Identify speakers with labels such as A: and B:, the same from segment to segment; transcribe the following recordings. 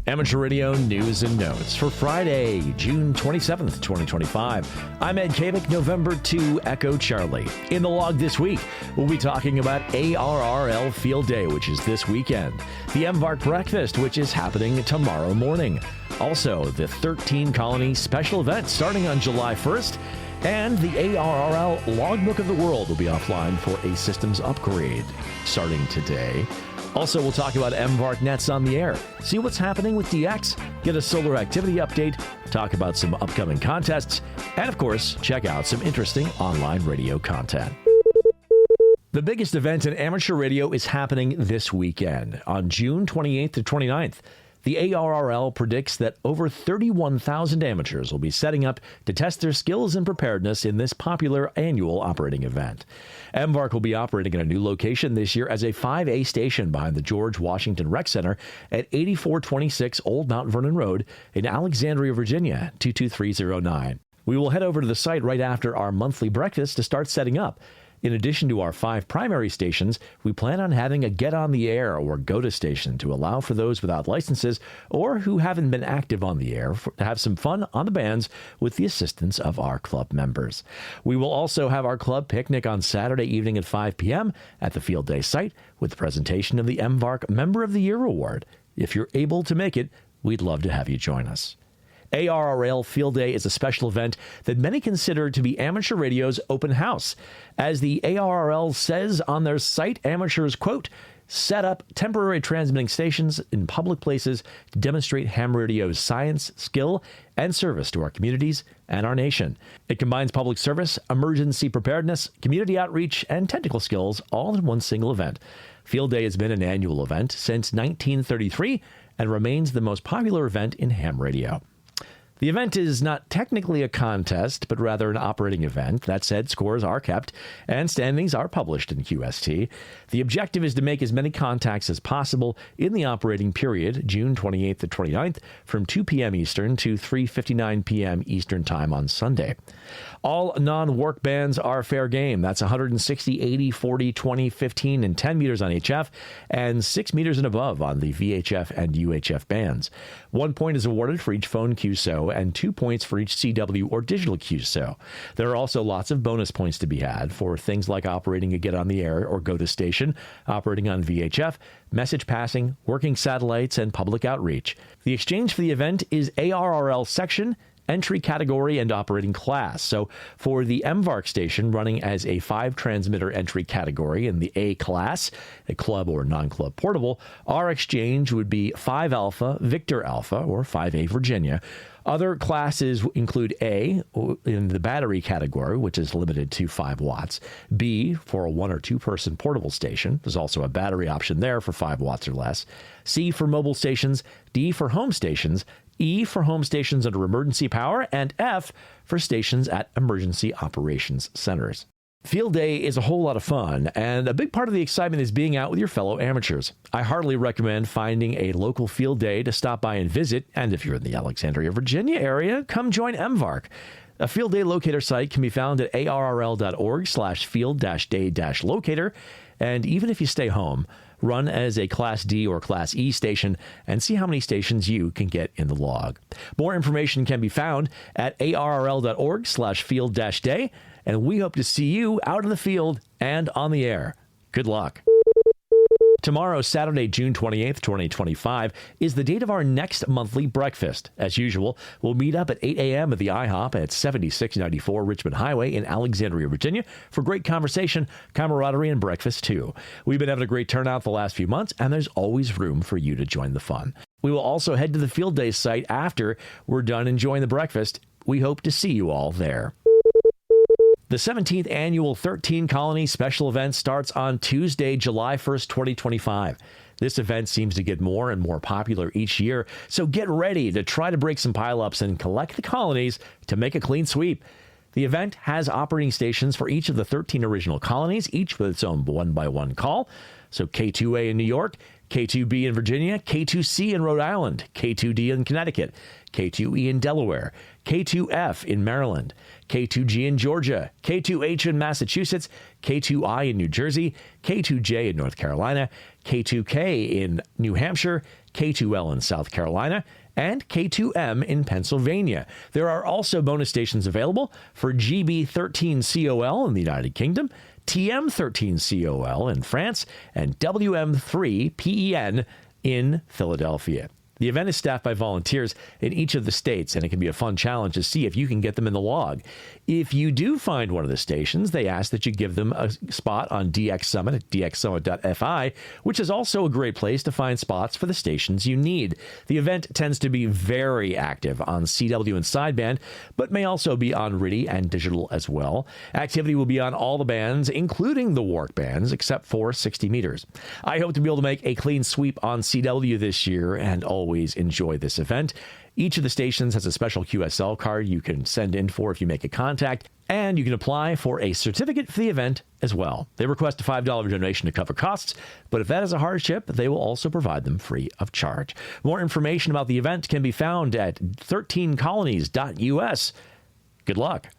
A: Amateur Radio News and Notes for Friday, June 27th, 2025. I'm Ed Kavick, November 2, Echo Charlie. In the log this week, we'll be talking about ARRL Field Day, which is this weekend, the MVARC Breakfast, which is happening tomorrow morning. Also, the 13 Colony special event starting on July 1st, and the ARRL Logbook of the World will be offline for a systems upgrade starting today. Also, we'll talk about MVARC Nets on the air, see what's happening with DX, get a solar activity update, talk about some upcoming contests, and of course, check out some interesting online radio content. The biggest event in amateur radio is happening this weekend on June 28th to 29th. The ARRL predicts that over 31,000 amateurs will be setting up to test their skills and preparedness in this popular annual operating event. MVARC will be operating in a new location this year as a 5A station behind the George Washington Rec Center at 8426 Old Mount Vernon Road in Alexandria, Virginia, 22309. We will head over to the site right after our monthly breakfast to start setting up. In addition to our 5 primary stations, we plan on having a Get on the Air or Go to station to allow for those without licenses or who haven't been active on the air to have some fun on the bands with the assistance of our club members. We will also have our club picnic on Saturday evening at 5 p.m. at the Field Day site with the presentation of the MVARC Member of the Year Award. If you're able to make it, we'd love to have you join us. ARRL Field Day is a special event that many consider to be amateur radio's open house. As the ARRL says on their site, amateurs, quote, set up temporary transmitting stations in public places to demonstrate ham radio's science, skill, and service to our communities and our nation. It combines public service, emergency preparedness, community outreach, and technical skills all in one single event. Field Day has been an annual event since 1933 and remains the most popular event in ham radio. The event is not technically a contest, but rather an operating event. That said, scores are kept and standings are published in QST. The objective is to make as many contacts as possible in the operating period, June 28th to 29th, from 2 p.m. Eastern to 3:59 p.m. Eastern Time on Sunday. All non-work bands are fair game. That's 160, 80, 40, 20, 15, and 10 meters on HF, and 6 meters and above on the VHF and UHF bands. 1 point is awarded for each phone QSO, and 2 points for each CW or digital QSO. There are also lots of bonus points to be had for things like operating a Get on the Air or Go to station, operating on VHF, message passing, working satellites, and public outreach. The exchange for the event is ARRL section, entry category, and operating class. So for the MVARC station running as a 5 transmitter entry category in the A class, a club or non-club portable, our exchange would be 5 Alpha, Victor Alpha, or 5A Virginia. Other classes include A in the battery category, which is limited to 5 watts. B for a 1 or 2 person portable station. There's also a battery option there for 5 watts or less. C for mobile stations. D for home stations. E for home stations under emergency power, and F for stations at emergency operations centers. Field Day is a whole lot of fun, and a big part of the excitement is being out with your fellow amateurs. I heartily recommend finding a local field day to stop by and visit, and if you're in the Alexandria, Virginia area, come join MVARC. A Field Day locator site can be found at arrl.org/field-day-locator, and even if you stay home, run as a Class D or Class E station and see how many stations you can get in the log. More information can be found at arrl.org/field-day, and we hope to see you out in the field and on the air. Good luck. Tomorrow, Saturday, June 28th, 2025, is the date of our next monthly breakfast. As usual, we'll meet up at 8 a.m. at the IHOP at 7694 Richmond Highway in Alexandria, Virginia, for great conversation, camaraderie, and breakfast, too. We've been having a great turnout the last few months, and there's always room for you to join the fun. We will also head to the Field Day site after we're done enjoying the breakfast. We hope to see you all there. The 17th annual 13 Colony special event starts on Tuesday, July 1st, 2025. This event seems to get more and more popular each year, so get ready to try to break some pileups and collect the colonies to make a clean sweep. The event has operating stations for each of the 13 original colonies, each with its own one-by-one call. So K2A in New York, K2B in Virginia, K2C in Rhode Island, K2D in Connecticut, K2E in Delaware, K2F in Maryland, K2G in Georgia, K2H in Massachusetts, K2I in New Jersey, K2J in North Carolina, K2K in New Hampshire, K2L in South Carolina, and K2M in Pennsylvania. There are also bonus stations available for GB13COL in the United Kingdom, TM13COL in France, and WM3PEN in Philadelphia. The event is staffed by volunteers in each of the states, and it can be a fun challenge to see if you can get them in the log. If you do find one of the stations, they ask that you give them a spot on DX Summit at dxsummit.fi, which is also a great place to find spots for the stations you need. The event tends to be very active on CW and sideband, but may also be on RTTY and digital as well. Activity will be on all the bands, including the WARC bands, except for 60 meters. I hope to be able to make a clean sweep on CW this year, and always enjoy this event. Each of the stations has a special QSL card you can send in for if you make a contact, and you can apply for a certificate for the event as well. They request a $5 donation to cover costs, but if that is a hardship, they will also provide them free of charge. More information about the event can be found at 13colonies.us. Good luck.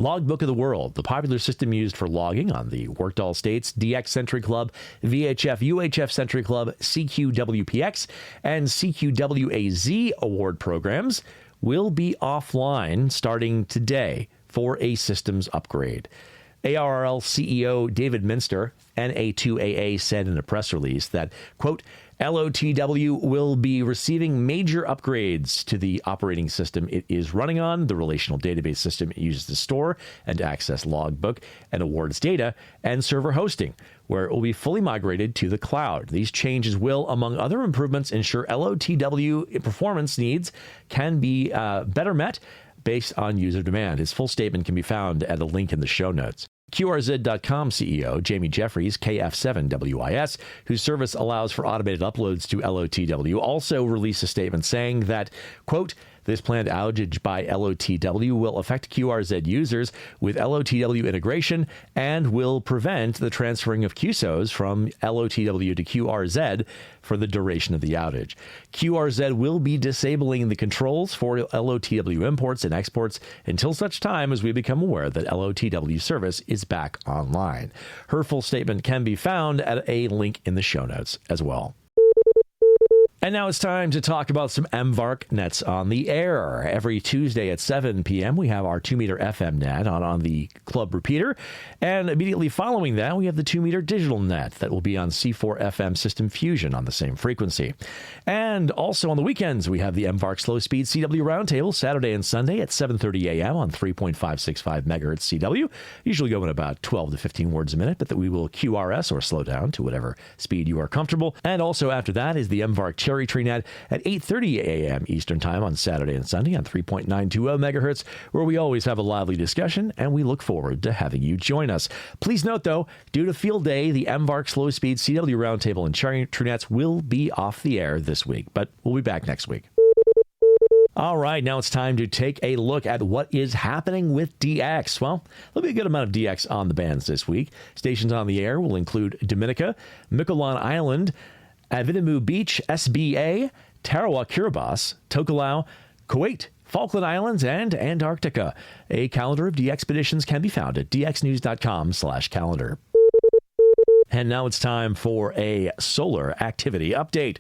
A: Logbook of the World, the popular system used for logging on the Worked All States, DX Century Club, VHF UHF Century Club, CQWPX, and CQWAZ award programs, will be offline starting today for a systems upgrade. ARRL CEO David Minster, NA2AA, said in a press release that, quote, LOTW will be receiving major upgrades to the operating system it is running on, the relational database system it uses to store and access Logbook and awards data, and server hosting, where it will be fully migrated to the cloud. These changes will, among other improvements, ensure LOTW performance needs can be better met based on user demand. His full statement can be found at a link in the show notes. QRZ.com CEO Jamie Jeffries, KF7WIS, whose service allows for automated uploads to LOTW, also released a statement saying that, quote, this planned outage by LOTW will affect QRZ users with LOTW integration and will prevent the transferring of QSOs from LOTW to QRZ for the duration of the outage. QRZ will be disabling the controls for LOTW imports and exports until such time as we become aware that LOTW service is back online. Her full statement can be found at a link in the show notes as well. And now it's time to talk about some MVARC Nets on the air. Every Tuesday at 7 p.m., we have our 2-meter FM net on the club repeater. And immediately following that, we have the 2-meter digital net that will be on C4 FM System Fusion on the same frequency. And also on the weekends, we have the MVARC Slow Speed CW Roundtable Saturday and Sunday at 7:30 a.m. on 3.565 megahertz CW, usually going about 12 to 15 words a minute, but that we will QRS or slow down to whatever speed you are comfortable. And also after that is the MVARC Cherry Tree Net at 8:30 a.m. Eastern Time on Saturday and Sunday on 3.920 megahertz, where we always have a lively discussion, and we look forward to having you join us. Please note, though, due to Field Day, the MVARC Slow Speed CW Roundtable and Cherry Tree Nets will be off the air this week, but we'll be back next week. All right, now it's time to take a look at what is happening with DX. Well, there'll be a good amount of DX on the bands this week. Stations on the air will include Dominica, Miquelon Island, Avinamu Beach, SBA, Tarawa Kiribati, Tokelau, Kuwait, Falkland Islands, and Antarctica. A calendar of DX expeditions can be found at dxnews.com/calendar. And now it's time for a solar activity update.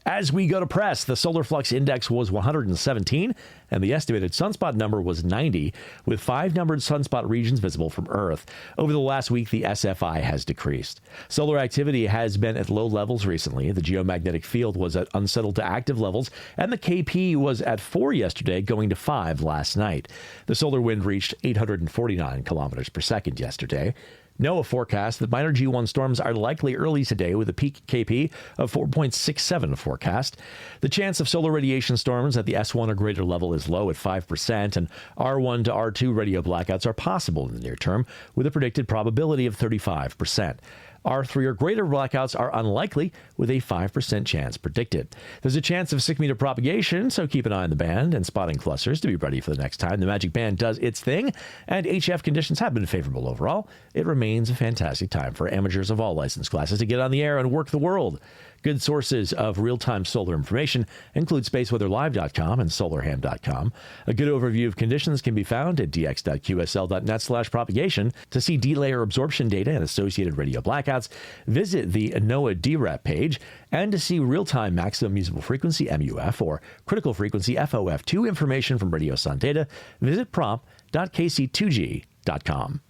A: As we go to press, the solar flux index was 117, and the estimated sunspot number was 90, with 5 numbered sunspot regions visible from Earth. Over the last week, the SFI has decreased. Solar activity has been at low levels recently. The geomagnetic field was at unsettled to active levels, and the KP was at 4 yesterday, going to 5 last night. The solar wind reached 849 kilometers per second yesterday. NOAA forecasts that minor G1 storms are likely early today with a peak KP of 4.67 forecast. The chance of solar radiation storms at the S1 or greater level is low at 5%, and R1 to R2 radio blackouts are possible in the near term with a predicted probability of 35%. R3 or greater blackouts are unlikely, with a 5% chance predicted. There's a chance of 6-meter propagation, so keep an eye on the band and spotting clusters to be ready for the next time the magic band does its thing, and HF conditions have been favorable overall. It remains a fantastic time for amateurs of all license classes to get on the air and work the world. Good sources of real-time solar information include spaceweatherlive.com and solarham.com. A good overview of conditions can be found at dx.qsl.net/propagation. To see D-layer absorption data and associated radio blackouts, visit the NOAA DREP page. And to see real-time maximum usable frequency MUF or critical frequency FOF2 information from radio sun data, visit prompt.kc2g.com.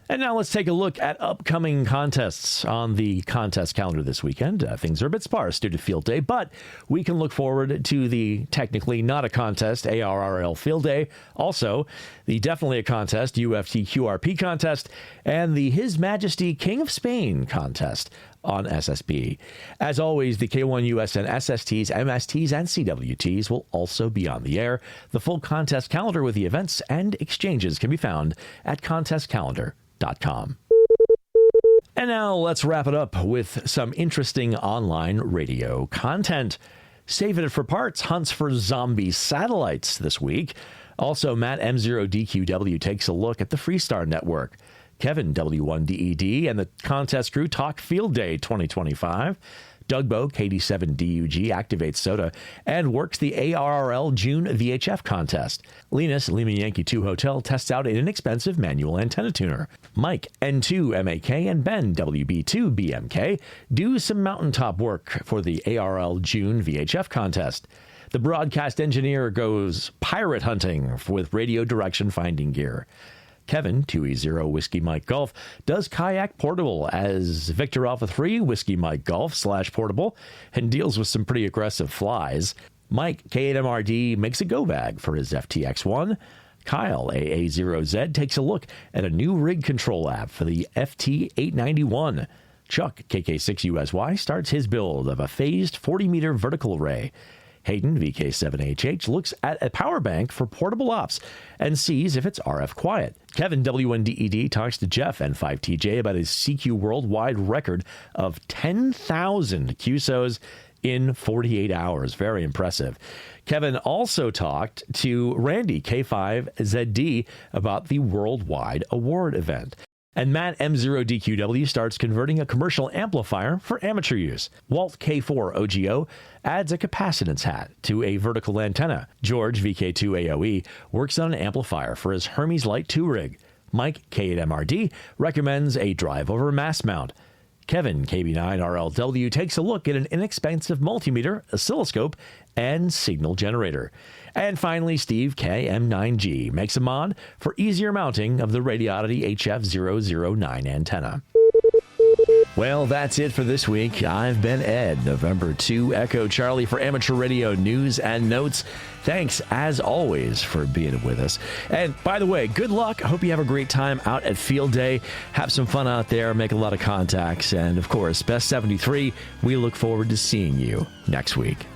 A: And now let's take a look at upcoming contests on the contest calendar this weekend. Things are a bit sparse due to Field Day, but we can look forward to the technically not a contest ARRL Field Day, also the definitely a contest UFT QRP contest, and the His Majesty King of Spain contest on SSB. As always, the K1USN SSTs, MSTs, and CWTs will also be on the air. The full contest calendar with the events and exchanges can be found at contestcalendar.com. And now let's wrap it up with some interesting online radio content. Saving it for parts, hunts for zombie satellites this week. Also, Matt M0DQW takes a look at the Freestar Network. Kevin W1DED and the contest crew talk Field Day 2025. Dugbo KD7DUG activates SOTA and works the ARRL June VHF contest. Linus Lima Yankee 2 Hotel tests out an inexpensive manual antenna tuner. Mike N2MAK and Ben WB2BMK do some mountaintop work for the ARRL June VHF contest. The broadcast engineer goes pirate hunting with radio direction finding gear. Kevin, 2E0 Whiskey Mike Golf, does kayak portable as Victor Alpha 3 Whiskey Mike Golf /portable and deals with some pretty aggressive flies. Mike, K8MRD, makes a go bag for his FTX1. Kyle, AA0Z, takes a look at a new rig control app for the FT891. Chuck, KK6USY, starts his build of a phased 40-meter vertical array. Hayden, VK7HH, looks at a power bank for portable ops and sees if it's RF quiet. Kevin, W1DED, talks to Jeff, N5TJ, about his CQ worldwide record of 10,000 QSOs in 48 hours. Very impressive. Kevin also talked to Randy, K5ZD, about the worldwide award event. And Matt M0DQW starts converting a commercial amplifier for amateur use. Walt K4OGO adds a capacitance hat to a vertical antenna. George VK2AOE works on an amplifier for his Hermes Light 2 rig. Mike K8MRD recommends a drive-over mass mount. Kevin KB9RLW takes a look at an inexpensive multimeter, oscilloscope, and signal generator. And finally, Steve KM9G makes a mod for easier mounting of the Radioddity HF009 antenna. Well, that's it for this week. I've been Ed, November 2 Echo Charlie for Amateur Radio News and Notes. Thanks, as always, for being with us. And by the way, good luck. I hope you have a great time out at Field Day. Have some fun out there, make a lot of contacts. And, of course, Best 73, we look forward to seeing you next week.